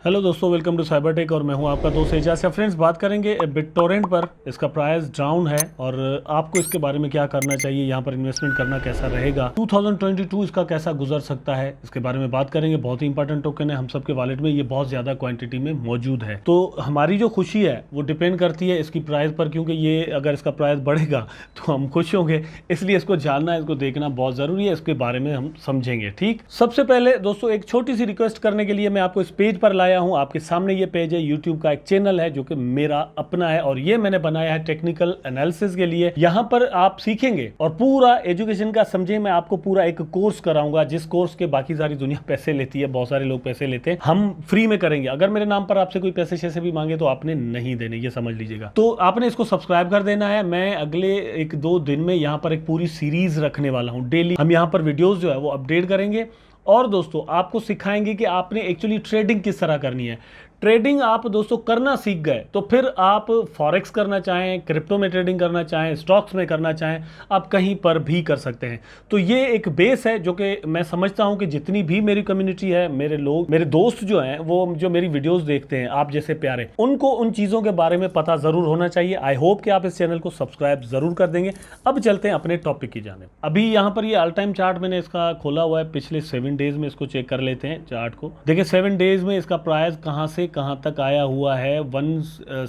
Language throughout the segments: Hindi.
हेलो दोस्तों, वेलकम टू साइबर टेक और मैं हूं आपका दोस्त एजाज। फ्रेंड्स, बात करेंगे बिटटोरेंट पर। इसका प्राइस डाउन है और आपको इसके बारे में क्या करना चाहिए, यहां पर इन्वेस्टमेंट करना कैसा रहेगा, 2022 इसका कैसा गुजर सकता है, इसके बारे में बात करेंगे। बहुत ही इंपॉर्टेंट टोकन है हम सबके वॉलेट में, ये बहुत ज़्यादा क्वांटिटी में मौजूद है। तो हमारी जो खुशी है वो डिपेंड करती है इसकी प्राइस पर, क्योंकि ये अगर इसका प्राइस बढ़ेगा तो हम खुश होंगे। इसलिए इसको जानना, इसको देखना बहुत ज़रूरी है। इसके बारे में हम समझेंगे। ठीक, सबसे पहले दोस्तों एक छोटी सी रिक्वेस्ट करने के लिए मैं आपको इस पेज पर लाया हूं। आपके सामने ये पेज है, यूट्यूब का एक चैनल है जो कि मेरा अपना है और ये मैंने बनाया है टेक्निकल एनालिसिस के लिए। यहां पर आप सीखेंगे और पूरा एजुकेशन का समझे, मैं आपको पूरा एक कोर्स कराऊंगा, जिस कोर्स के बाकी सारी दुनिया पैसे लेती है, बहुत सारे लोग पैसे लेते हैं, हम फ्री में करेंगे। अगर मेरे नाम पर आपसे कोई पैसे शैसे भी मांगे तो आपने नहीं देने, ये समझ लीजिएगा। तो आपने इसको सब्सक्राइब कर देना है। मैं अगले 1-2 दिन में यहां पर एक पूरी सीरीज रखने वाला हूं। डेली हम यहां पर वीडियोस जो है वो अपडेट करेंगे और दोस्तों आपको सिखाएंगे कि आपने एक्चुअली ट्रेडिंग किस तरह करनी है। ट्रेडिंग आप दोस्तों करना सीख गए तो फिर आप फॉरेक्स करना चाहें, क्रिप्टो में ट्रेडिंग करना चाहें, स्टॉक्स में करना चाहें, आप कहीं पर भी कर सकते हैं। तो ये एक बेस है जो कि मैं समझता हूं कि जितनी भी मेरी कम्युनिटी है, मेरे लोग, मेरे दोस्त जो हैं, वो जो मेरी वीडियोस देखते हैं, आप जैसे प्यारे, उनको उन चीज़ों के बारे में पता ज़रूर होना चाहिए। आई होप कि आप इस चैनल को सब्सक्राइब ज़रूर कर देंगे। अब चलते हैं अपने टॉपिक की जाने। अभी यहाँ पर ये ऑल टाइम चार्ट मैंने इसका खोला हुआ है, पिछले 7 डेज में इसको चेक कर लेते हैं चार्ट को। देखिए 7 डेज में इसका प्राइस कहाँ से कहाँ तक आया हुआ है।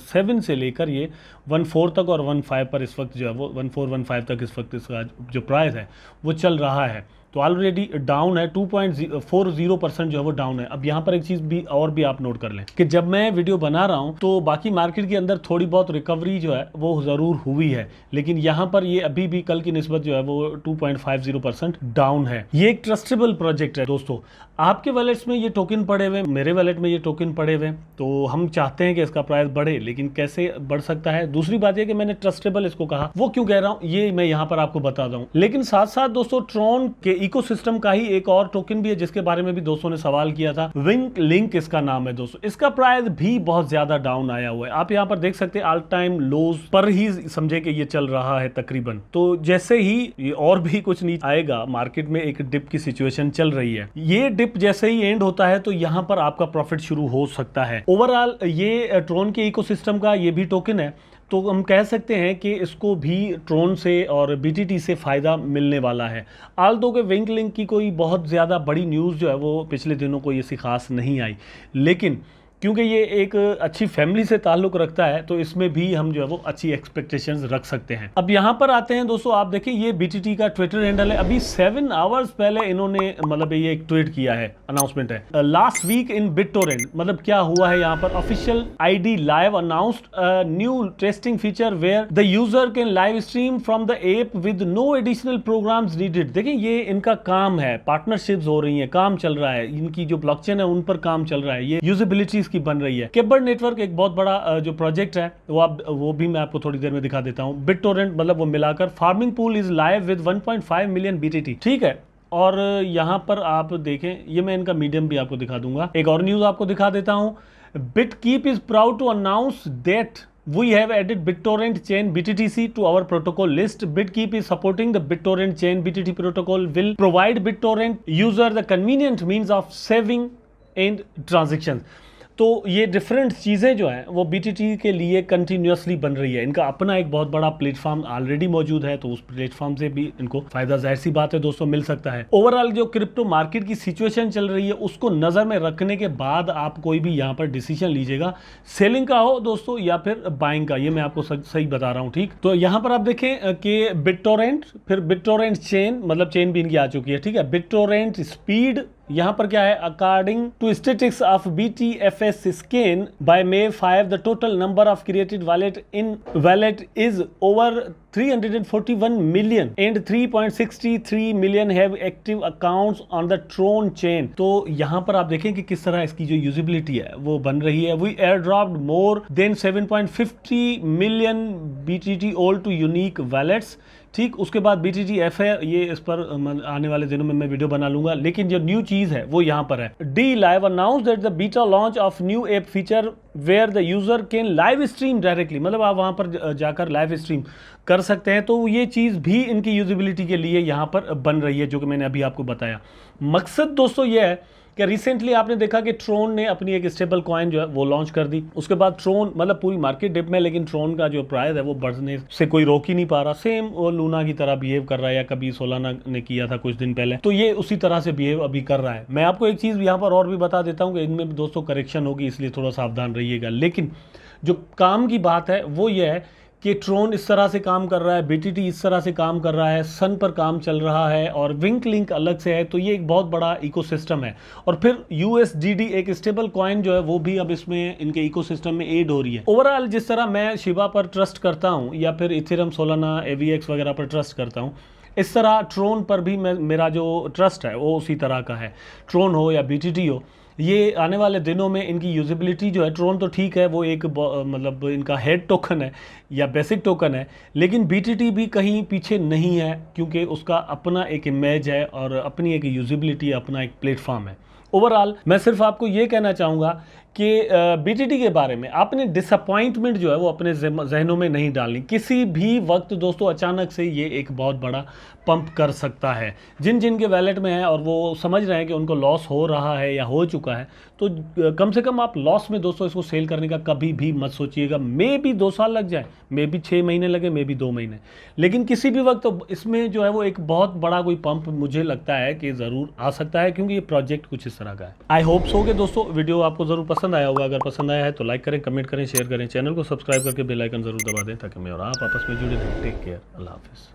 17 से लेकर ये 14 तक और 15 पर इस वक्त जो है वो 1415 तक इस वक्त इसका जो प्राइस है वो चल रहा है। तो ऑलरेडी डाउन है, 2.40% जो है वो डाउन है। अब यहाँ पर एक चीज़ भी और भी आप नोट कर लें कि जब मैं वीडियो बना रहा हूँ तो बाकी मार्केट के अंदर थोड़ी बहुत रिकवरी जो है वो ज़रूर हुई है, लेकिन यहाँ पर ये अभी भी कल की निस्बत जो है वो 2.50% डाउन है। ये एक ट्रस्टेबल प्रोजेक्ट है दोस्तों। आपके वैलेट्स में ये टोकन पड़े हुए, मेरे वैलेट में ये टोकन पड़े हुए, तो हम चाहते हैं कि इसका प्राइस बढ़े, लेकिन कैसे बढ़ सकता है। दूसरी बात ये कि मैंने ट्रस्टेबल इसको कहा, वो क्यों कह रहा हूँ ये मैं यहाँ पर आपको बता दूं। लेकिन साथ साथ दोस्तों ट्रॉन के इकोसिस्टम का ही एक और टोकन भी है जिसके बारे में भी दोस्तों ने सवाल किया था। विंक लिंक इसका नाम है दोस्तों। इसका प्राइस भी बहुत ज्यादा डाउन आया हुआ है। आप यहाँ पर देख सकते हैं ऑल टाइम लोज पर ही समझे कि ये चल रहा है तकरीबन। तो जैसे ही ये और भी कुछ नीचे आएगा, मार्केट में एक डिप की सिचुएशन चल रही है, ये डिप जैसे ही एंड होता है तो यहाँ पर आपका प्रॉफिट शुरू हो सकता है। ओवरऑल ये ट्रॉन के इकोसिस्टम का ये भी टोकन है, तो हम कह सकते हैं कि इसको भी ट्रोन से और बीटीटी से फ़ायदा मिलने वाला है। आल्दो के विंक लिंक की कोई बहुत ज़्यादा बड़ी न्यूज़ जो है वो पिछले दिनों को ये सी खास नहीं आई, लेकिन क्योंकि ये एक अच्छी फैमिली से ताल्लुक़ रखता है तो इसमें भी हम जो है वो अच्छी एक्सपेक्टेशंस रख सकते हैं। अब यहाँ पर आते हैं दोस्तों, आप देखिए ये बीटीटी का ट्विटर हैंडल है। अभी 7 आवर्स पहले इन्होंने मतलब ये एक ट्वीट किया है, अनाउंसमेंट है, लास्ट वीक इन बिटटोरेंट। मतलब क्या हुआ है यहाँ पर, official ID live announced a new testing feature where the user can live stream from the app with no additional programs needed. देखिए ये इनका काम है, पार्टनरशिप्स हो रही है, काम चल रहा है, इनकी जो ब्लॉकचेन है उन पर काम चल रहा है, ये यूजेबिलिटी की बन रही है। केबर नेटवर्क एक बहुत बड़ा जो प्रोजेक्ट है वो भी मैं आपको थोड़ी देर में दिखा देता हूं। बिटटोरेंट मतलब वो मिलाकर farming pool is live with 1.5 million BTT, ठीक है। और यहां पर आप देखें, ये मैं इनका मीडियम भी आपको दिखा दूंगा। एक और न्यूज आपको दिखा देता हूं। BitKeep is proud to announce that we have added BitTorrent chain BTTC to our protocol list. Bitkeep is supporting the BitTorrent chain. BTT protocol will provide BitTorrent user the convenient means of saving and transactions. तो ये डिफरेंट चीज़ें जो हैं वो बीटीटी के लिए कंटिन्यूसली बन रही है। इनका अपना एक बहुत बड़ा प्लेटफॉर्म ऑलरेडी मौजूद है, तो उस प्लेटफॉर्म से भी इनको फायदा जाहिर सी बात है दोस्तों मिल सकता है। ओवरऑल जो क्रिप्टो मार्केट की सिचुएशन चल रही है उसको नज़र में रखने के बाद आप कोई भी यहाँ पर डिसीजन लीजिएगा, सेलिंग का हो दोस्तों या फिर बाइंग का, ये मैं आपको सही बता रहा हूँ, ठीक। तो यहाँ पर आप देखें कि बिटटोरेंट, फिर बिटटोरेंट चेन, मतलब चेन भी इनकी आ चुकी है, ठीक है। बिटटोरेंट स्पीड यहां पर क्या है, according to statistics of BTFS scan by May 5 the total number of created wallet is over 341 million and 3.63 million have active accounts on the Tron chain. तो यहां पर आप देखें कि किस तरह इसकी जो यूजिबिलिटी है वो बन रही है। We airdropped more than 7.50 million BTT all to unique wallets, ठीक। उसके बाद BTTF है, ये इस पर आने वाले दिनों में मैं वीडियो बना लूंगा, लेकिन जो न्यू चीज है वो यहाँ पर है। DLive announce that the beta launch of new app feature where the user can live stream directly, मतलब आप वहां पर जाकर लाइव स्ट्रीम कर सकते हैं। तो ये चीज़ भी इनकी यूजिबिलिटी के लिए यहाँ पर बन रही है, जो कि मैंने अभी आपको बताया। मकसद दोस्तों ये है क्या रिसेंटली आपने देखा कि ट्रोन ने अपनी एक स्टेबल कॉइन जो है वो लॉन्च कर दी, उसके बाद ट्रोन मतलब पूरी मार्केट डिप में, लेकिन ट्रोन का जो प्राइस है वो बढ़ने से कोई रोक ही नहीं पा रहा। सेम वो लूना की तरह बिहेव कर रहा है, या कभी सोलाना ने किया था कुछ दिन पहले, तो ये उसी तरह से बिहेव अभी कर रहा है। मैं आपको एक चीज यहाँ पर और भी बता देता हूँ कि इनमें भी दोस्तों करेक्शन होगी, इसलिए थोड़ा सावधान रहिएगा। लेकिन जो काम की बात है वो ये है कि ट्रोन इस तरह से काम कर रहा है, बीटीटी इस तरह से काम कर रहा है, सन पर काम चल रहा है और विंक लिंक अलग से है, तो ये एक बहुत बड़ा इकोसिस्टम है। और फिर यूएसडीडी एक स्टेबल कॉइन जो है वो भी अब इसमें इनके इकोसिस्टम में ऐड हो रही है। ओवरऑल जिस तरह मैं शिबा पर ट्रस्ट करता हूँ या फिर इथेरियम, सोलाना, एवीएक्स वगैरह पर ट्रस्ट करता हूँ, इस तरह ट्रोन पर भी मेरा जो ट्रस्ट है वो उसी तरह का है। ट्रोन हो या बीटीटी हो, ये आने वाले दिनों में इनकी यूजिबिलिटी जो है, ट्रोन तो ठीक है वो एक मतलब इनका हेड टोकन है या बेसिक टोकन है, लेकिन बीटीटी भी कहीं पीछे नहीं है, क्योंकि उसका अपना एक इमेज है और अपनी एक यूजिबिलिटी, अपना एक प्लेटफॉर्म है। ओवरऑल मैं सिर्फ आपको ये कहना चाहूँगा कि बीटीटी के बारे में आपने डिसअपॉइंटमेंट जो है वो अपने जहनों में नहीं डालनी। किसी भी वक्त दोस्तों अचानक से ये एक बहुत बड़ा पंप कर सकता है। जिन जिन के वैलेट में है और वो समझ रहे हैं कि उनको लॉस हो रहा है या हो चुका है, तो कम से कम आप लॉस में दोस्तों इसको सेल करने का कभी भी मत सोचिएगा। मे भी 2 साल लग जाए, मे भी 6 महीने लगे, मे भी 2 महीने, लेकिन किसी भी वक्त तो इसमें जो है वो एक बहुत बड़ा कोई पंप मुझे लगता है कि ज़रूर आ सकता है, क्योंकि ये प्रोजेक्ट कुछ इस तरह का है। आई होप सो कि दोस्तों वीडियो आपको ज़रूर पसंद आया होगा। अगर पसंद आया है तो लाइक करें, कमेंट करें, शेयर करें, चैनल को सब्सक्राइब करके बेल आइकन ज़रूर दबा दें, ताकि मैं और आप आपस में जुड़े रहें। टेक केयर, अल्लाह हाफिज़।